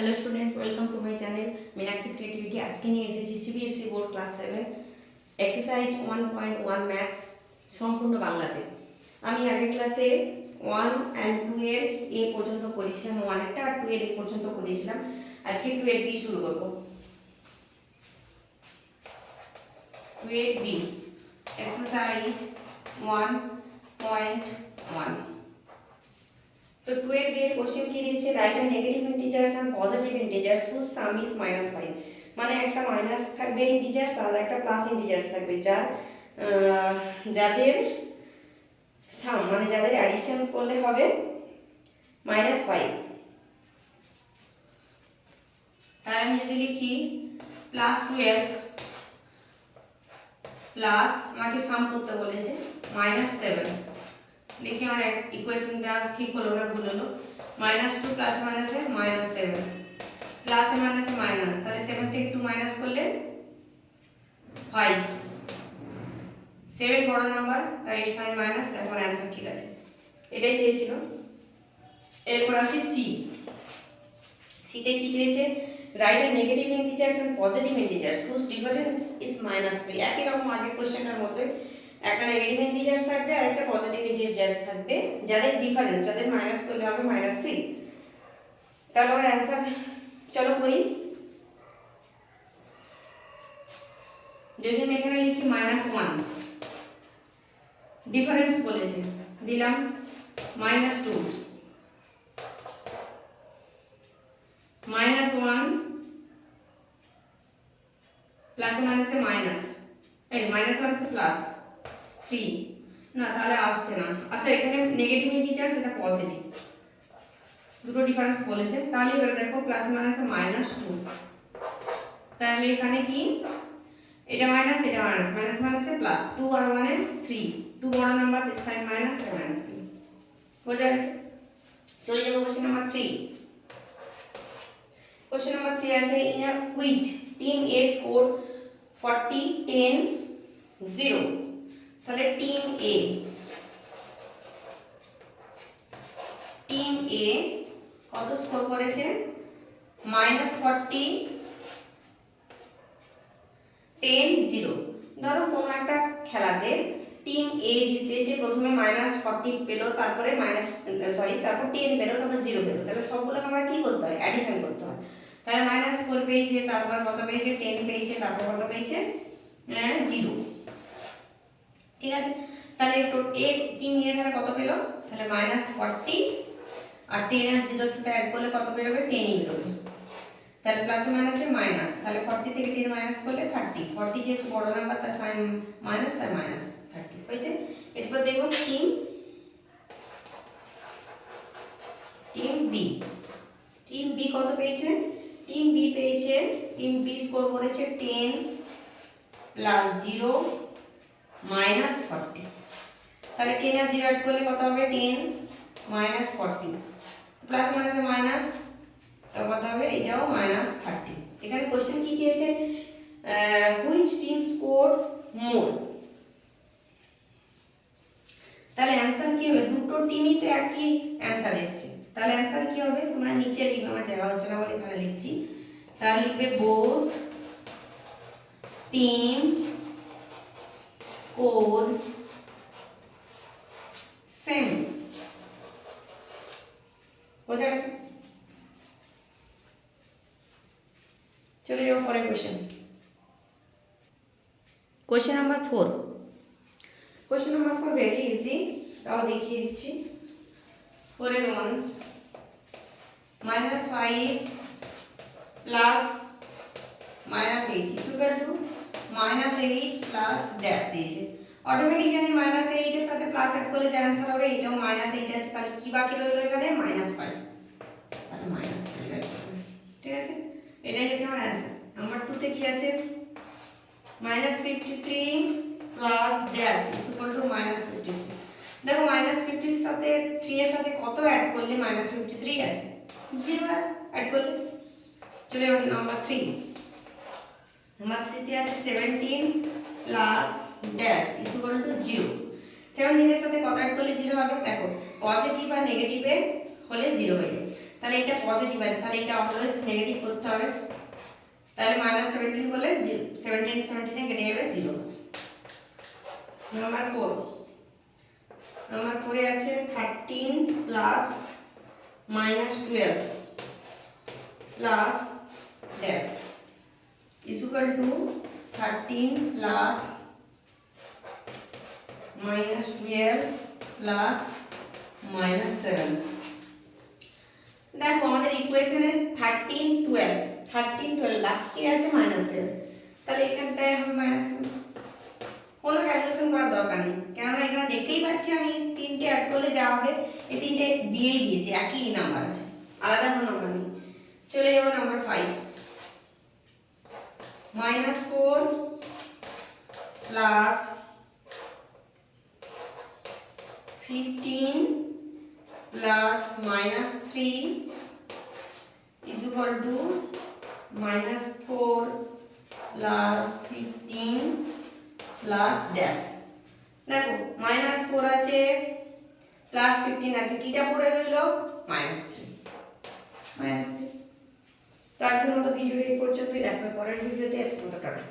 Hello students, welcome to my channel Meenakshi creativity. आज के নিয়ে এসেছি CBSE board class 7 exercise 1.1 maths সম্পূর্ণ বাংলাতে। আমি আগের ক্লাসে 1 and 2 এর এ পর্যন্ত করেছিলাম, 1 এরটা আর 2 এর এ পর্যন্ত করেছিলাম। আজকে 2 এর বি শুরু করব। 2 এর বি এক্সারসাইজ 1.1। तो 12 बी এর কোশ্চেন কি দিয়েছে, write a negative integers and positive integers whose sum is -5। মানে একটা মাইনাস থাকবে ইন্টিজার্স আর একটা প্লাস ইন্টিজার্স থাকবে, যাদের সাম মানে যাদের অ্যাডিশন করলে হবে -5। তাহলে আমি যদি লিখি +12 প্লাস, আমাকে সাম করতে বলেছে -7, দেখি আমার ইকুয়েশনটা ঠিক হলো না ভুল হলো। -2 প্লাস মাইনাসে -7, প্লাসে মাইনাসে মাইনাস, তাহলে 7 থেকে 2 মাইনাস করলে 5। 7 বড় নাম্বার, তাই এর সাইন মাইনাস, তারপর অ্যান্সার ঠিক আছে, এটাই চেয়েছিল। এরপর আসি সি। সিতে কি চেয়েছে, write a negative integers and positive integers whose difference is -3। একই রকম আগের কোশ্চেনটার মতোই, একটা নেগেটিভ ইন্টিজার্স থাকবে আর একটা পজিটিভ ইন্টিজার্স থাকবে, যাদের ডিফারেন্স, যাদের মাইনাস করলে হবে -3। তাহলে আমার অ্যান্সার চলো করি। যদি আমি এখানে লিখি -1, ডিফারেন্স বলেছে, দিলাম -2, -1 প্লাসে মাইনাসে মাইনাস, এই মাইনাস মাইনাসে প্লাস 3, না তাহলে আসছে না। আচ্ছা, এখানে নেগেটিভ ইন্টিজার, সেটা পজিটিভ, দুটো ডিফারেন্স বলেছে। তাহলে এবারে দেখো প্লাস মাইনাসে -2, তাহলে এখানে কি, এটা মাইনাস এটা মাইনাস, মাইনাস মাইনাসে প্লাস, 2 আর 1 3, 2 বড় নাম্বার, সাইন মাইনাস আর মাইনাস, বোঝা গেছে। চলে যাবো কোশ্চেন নাম্বার 3। কোশ্চেন নাম্বার 3 আছে, in a quiz team A score 40 10 0। তাহলে টিম এ কত স্কোর করেছে, -40 10 0। ধরো কোনো একটা খেলাতে টিম এ জিতেছে, প্রথমে -40 পেলো, তারপরে তারপর 10 পেলো, তারপর 0 পেলো। তাহলে সবগুলোকে আমরা কি করতে হয়, অ্যাডিশন করতে হয়। তাহলে -4 পেয়েছে, তারপর কত পেয়েছে 10 পেয়েছে, তারপর কত পেয়েছে 0। ঠিক আছে, তাহলে টিম এ তাহলে কত পেলো, তাহলে -40 আর 10 আর 0 সাথে অ্যাড করলে কত বেরোবে, 10 ই বেরোবে। তাহলে প্লাসে মাইনাসে মাইনাস, তাহলে 40 থেকে 10 মাইনাস করলে 30। 40 যেহেতু বড় নাম্বার, তার সাইন মাইনাস, তার -30 হয়েছে। এরপর দেখো টিম বি কত পেয়েছে, টিম বি পেয়েছে, টিম বি স্কোর করেছে 10 প্লাস 0 -40। তাহলে 10 আর 0 অ্যাড করলে কত হবে, 10 -40, প্লাস মাইনাসে মাইনাস, তো কত হবে, এটাও -30। এখানে কোশ্চেন কি চেয়েছে, হুইচ টিম স্কোর মোর। তাহলে অ্যান্সার কি হবে, দুটো টিমই তো একই অ্যান্সার এসছে, তাহলে অ্যান্সার কি হবে, তোমরা নিচে লিখবে, আমার জায়গা হচ্ছে না বলে এখানে লিখছি। তাহলে লিখবে বোথ টিম স্কোর সেম। বোঝা গেছে। চলে যাবো পরের question. Question number 4। Question number 4 very easy, তাও দেখিয়ে দিচ্ছি। 4 এর 1, -5 plus -8 equal to -8 plus dash দিয়েছে। অটোমেটিক জানি -8 এর সাথে প্লাস অ্যাড করলে যে অ্যান্সার হবে, এটাও -8 আছে, তাহলে কি বাকি রইলো এখানে, -5। তাহলে -5, ঠিক আছে, এটাই হচ্ছে আমার অ্যান্সার। নাম্বার 2 তে কি আছে, -53 প্লাস ড্যাশ ইকুয়াল টু -53। দেখো -50 এর সাথে 3 এর সাথে কত অ্যাড করলে -53 আসবে, 0 অ্যাড করলে। চলে যাবে নাম্বার 3। নাম্বার 3 তে আছে 17 প্লাস ড্যাশ ইকুয়াল টু 0। 17 এর সাথে কত অ্যাড করলে 0 হবে, দেখো পজিটিভ আর নেগেটিভে হলে 0 হয়ে যায়। তাহলে এটা পজিটিভ আছে, তাহলে এটা অলওয়েজ নেগেটিভ করতে হবে। তাহলে -17 বলে 17 কেটে যাবে 0। নাম্বার 4 এ আছে 13 plus -12 plus dash is equal to 13 plus -12 plus -7। দেখো আমাদের ইকুয়েশনে 13 12 বাকি কি আছে -7, তাহলে এখানটায় হবে -7। কোনো ক্যালকুলেশন করার দরকার নেই, কেননা এখানে দেখতেই পাচ্ছি আমি তিনটে অ্যাড করলে যা হবে এই তিনটে দিয়েই দিয়েছি, একই নাম্বার আছে, আলাদা কোনো নাম্বার নেই। চলে যাবো number 5, -4 plus 15 plus -3 is equal to -4 plus 15 plus dash. দেখো -4 আছে প্লাস 15 আছে, কিটা পড়ে রইল -3। তো আজকের মতো ভিডিও এই পর্যন্তই, দেখো পরের ভিডিওতে। আজকের মতো টাটা।